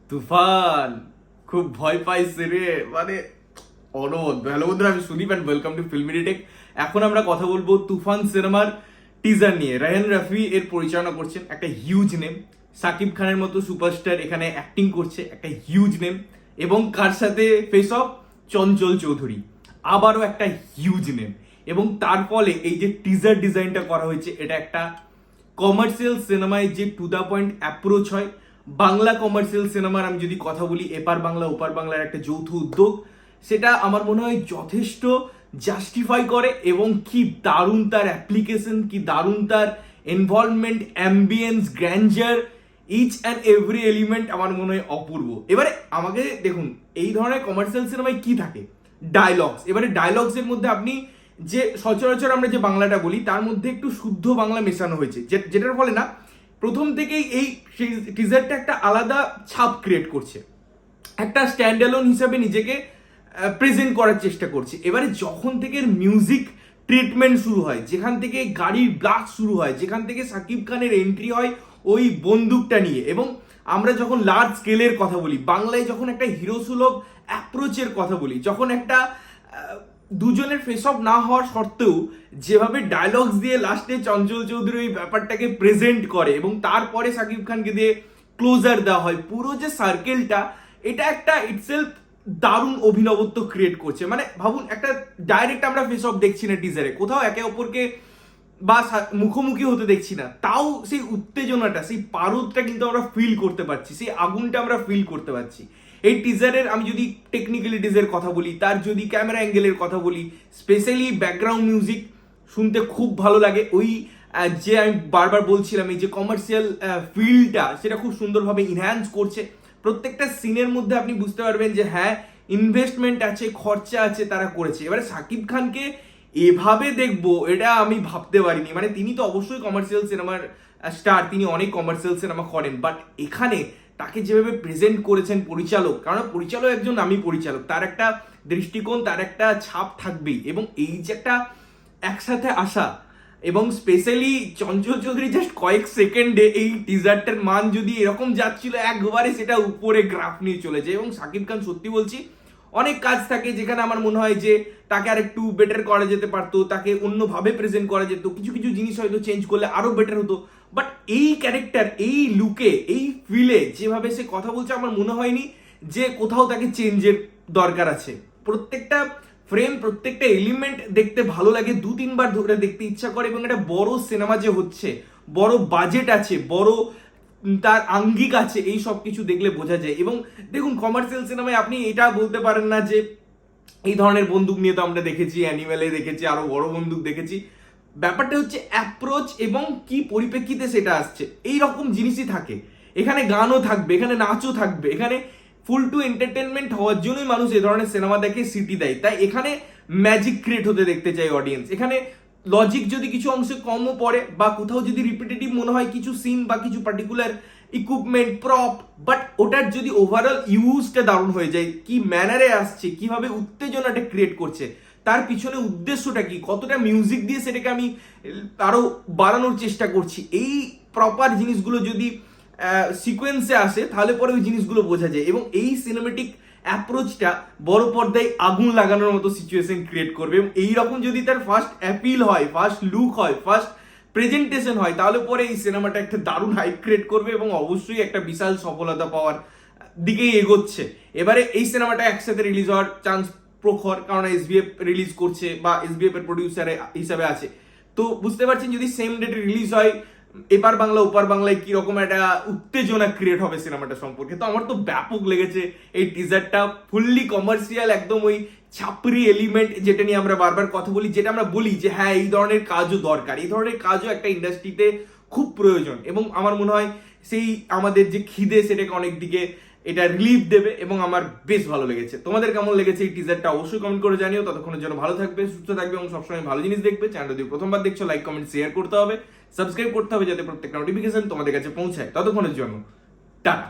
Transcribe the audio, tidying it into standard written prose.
তুফান খুব ভয় পাইছে রে, মানে অনবদ্য। হ্যালো বন্ধুরা, আমি সুদীপ অ্যান্ড ওয়েলকাম টু ফিল্মিডিটেক। এখন আমরা কথা বলবো তুফান সিনেমার টিজার নিয়ে। রায়হান রাফি এর পরিচালনা করছেন, একটা হিউজ নেম। সাকিব খানের মতো সুপারস্টার এখানে অ্যাক্টিং করছে, একটা হিউজ নেম। এবং কার সাথে ফেস অফ? চঞ্চল চৌধুরী, আবারও একটা হিউজ নেম। এবং তার ফলে এই যে টিজার ডিজাইনটা করা হয়েছে, এটা একটা কমার্শিয়াল সিনেমায় যে টু দ্য পয়েন্ট অ্যাপ্রোচ হয়, বাংলা কমার্শিয়াল সিনেমার আমি যদি কথা বলি, এপার বাংলা ওপার বাংলার একটা যৌথ উদ্যোগ, সেটা আমার মনে হয় যথেষ্ট জাস্টিফাই করে। এবং কি দারুণ তার অ্যাপ্লিকেশন, কি দারুণ তার involvement, ambience, grandeur, each and every element আমার মনে হয় অপূর্ব। এবারে আমাকে দেখুন, এই ধরনের কমার্শিয়াল সিনেমায় কি থাকে? ডায়লগস। এবারে ডায়লগসের মধ্যে আপনি যে সচরাচর আমরা যে বাংলাটা বলি, তার মধ্যে একটু শুদ্ধ বাংলা মেশানো হয়েছে, যেটার ফলে না প্রথম থেকেই এই টিজারটা একটা আলাদা ছাপ ক্রিয়েট করছে, একটা স্ট্যান্ড অ্যালোন হিসাবে নিজেকে প্রেজেন্ট করার চেষ্টা করছে। এবারে যখন থেকে মিউজিক ট্রিটমেন্ট শুরু হয়, যেখান থেকে গাড়ির ব্লাস্ট শুরু হয়, যেখান থেকে সাকিব খানের এন্ট্রি হয় ওই বন্দুকটা নিয়ে, এবং আমরা যখন লার্জ স্কেলের কথা বলি, বাংলায় যখন একটা হিরো সুলভ অ্যাপ্রোচের কথা বলি, যখন একটা দুজনের ফেস অফ না হওয়ার সত্ত্বেও যেভাবে ডায়লগস দিয়ে লাস্টে চঞ্চল চৌধুরী ওই ব্যাপারটাকে প্রেজেন্ট করে, এবং তারপরে সাকিব খানকে দিয়ে ক্লোজার দেওয়া হয়, পুরো যে সার্কেলটা, এটা একটা ইটসেলফ দারুণ অভিনবত্ব ক্রিয়েট করছে। মানে ভাবুন, একটা ডাইরেক্ট আমরা ফেস অফ দেখছি না টিজারে, কোথাও একে অপরকে বা মুখোমুখি হতে দেখছি না, তাও সেই উত্তেজনাটা, সেই পারদটা কিন্তু আমরা ফিল করতে পারছি, সেই আগুনটা আমরা ফিল করতে পারছি। এই টিজারের আমি যদি টেকনিক্যালিটিজের কথা বলি, তার যদি ক্যামেরা অ্যাঙ্গেলের কথা বলি, স্পেশালি ব্যাকগ্রাউন্ড মিউজিক শুনতে খুব ভালো লাগে। ওই যে আমি বারবার বলছিলাম, এই যে কমার্শিয়াল ফিলটা, সেটা খুব সুন্দরভাবে ইনহ্যান্স করছে। প্রত্যেকটা সিনের মধ্যে আপনি বুঝতে পারবেন যে হ্যাঁ, ইনভেস্টমেন্ট আছে, খরচা আছে, তারা করেছে। এবারে সাকিব খানকে এভাবে দেখবো, এটা আমি ভাবতে পারিনি। মানে তিনি তো অবশ্যই কমার্শিয়াল সিনেমার স্টার, তিনি অনেক কমার্শিয়াল সিনেমা করেন, বাট এখানে তাকে যেভাবে প্রেজেন্ট করেছেন পরিচালক, কারণ পরিচালক একজন নামী পরিচালক, তার একটা দৃষ্টিকোণ, তার একটা ছাপ থাকবেই। এবং এই যে একটা একসাথে আসা, এবং স্পেশালি চঞ্চল চৌধুরী জাস্ট কয়েক সেকেন্ডে এই টিজারটার মান যদি এরকম যাচ্ছিল, একবারে সেটা উপরে গ্রাফ নিয়ে চলে যায়। এবং সাকিব খান, সত্যি বলছি, অনেক কাজ থাকে যেখানে আমার মনে হয় যে তাকে আর একটু বেটার করা যেতে পারতো, তাকে অন্যভাবে প্রেজেন্ট করা যেত, কিছু কিছু জিনিস হয়তো চেঞ্জ করলে আরো বেটার হতো। বাট এই ক্যারেক্টার, এই লুকে, এই ফিলে যেভাবে সে কথা বলছে, আমার মনে হয়নি যে কোথাও তাকে চেঞ্জের দরকার আছে। প্রত্যেকটা ফ্রেম, প্রত্যেকটা এলিমেন্ট দেখতে ভালো লাগে, দু তিনবার ধরে দেখতে ইচ্ছা করে। এবং একটা বড় সিনেমা যে হচ্ছে, বড় বাজেট আছে, বড় তার আঙ্গিক আছে, এই সব কিছু দেখলে বোঝা যায়। এবং দেখুন, কমার্শিয়াল সিনেমায় আপনি এটা বলতে পারেন না যে এই ধরনের বন্দুক নিয়ে তো আমরা দেখেছি, অ্যানিমেলে দেখেছি, আরো বড় বন্দুক দেখেছি। ব্যাপারটা হচ্ছে অ্যাপ্রোচ এবং কি পরিপ্রেক্ষিতে সেটা আসছে, এই রকম জিনিসই থাকে। এখানে গানও থাকবে, এখানে নাচও থাকবে, এখানে ফুল টু এন্টারটেনমেন্ট হওয়ার জন্যই মানুষ এ ধরনের সিনেমা দেখে, সিটি দেয়। তাই এখানে ম্যাজিক ক্রিয়েট হতে দেখতে চাই অডিয়েন্স। এখানে লজিক যদি কিছু অংশে কমও পড়ে, বা কোথাও যদি রিপিটেটিভ মনে হয় কিছু সিন বা কিছু পার্টিকুলার ইকুইপমেন্ট, প্রপ, বাট ওটার যদি ওভারঅল ইউজটা দারুণ হয়ে যায়, কি ম্যানারে আসছে, কিভাবে উত্তেজনাটা ক্রিয়েট করছে, তার পিছনে উদ্দেশ্যটা কি, কতটা মিউজিক দিয়ে সেটাকে আমি আরো বাড়ানোর চেষ্টা করছি, এই প্রপার জিনিসগুলো যদি সিকোয়েন্সে আসে, তাহলে পরে ওই জিনিসগুলো বোঝা যায়। এবং এই সিনেমেটিক অ্যাপ্রোচটা বড় পর্দায় আগুন লাগানোর মতো সিচুয়েশন ক্রিয়েট করবে। এবং এইরকম যদি তার ফার্স্ট অ্যাপিল হয়, ফার্স্ট লুক হয়, ফার্স্ট প্রেজেন্টেশন হয়, তাহলে পরে এই সিনেমাটা একটা দারুণ হাইপ ক্রিয়েট করবে, এবং অবশ্যই একটা বিশাল সফলতা পাওয়ার দিকেই এগোচ্ছে। এবারে এই সিনেমাটা একসাথে রিলিজ হওয়ার চান্স প্রখর, কারণ এসবিএফ রিলিজ করছে বা এসবিএফ এর প্রডিউসার হিসাবে আছে। তো বুঝতে পারছেন, যদি সেম ডেটে রিলিজ হয়, এপার বাংলা ওপার বাংলায় কি রকম একটা উত্তেজনা ক্রিয়েট হবে সিনেমাটা সম্পর্কে। তো আমার তো ব্যাপক লেগেছে এই টিজারটা, ফুললি কমার্শিয়াল, একদম ওই ছাপরি এলিমেন্ট যেটা নিয়ে আমরা বারবার কথা বলি, যেটা আমরা বলি যে হ্যাঁ, এই ধরনের কাজও দরকার, এই ধরনের কাজও একটা ইন্ডাস্ট্রিতে খুব প্রয়োজন। এবং আমার মনে হয় সেই আমাদের যে খিদে, সেটাকে অনেক দিকে এটা রিলিফ দেবে, এবং আমার বেশ ভালো লেগেছে। তোমাদের কেমন লেগেছে এই টিজারটা অবশ্যই কমেন্ট করে জানিও। ততক্ষণের জন্য ভালো থাকবে, সুস্থ থাকবে, এবং সবসময় ভালো জিনিস দেখবে। চ্যানেল যদি প্রথমবার দেখছো, লাইক কমেন্ট শেয়ার করতে হবে, সাবস্ক্রাইব করতে হবে, যাতে প্রত্যেকটা নোটিফিকেশন তোমাদের কাছে পৌঁছায়। ততক্ষণের জন্য টাটা।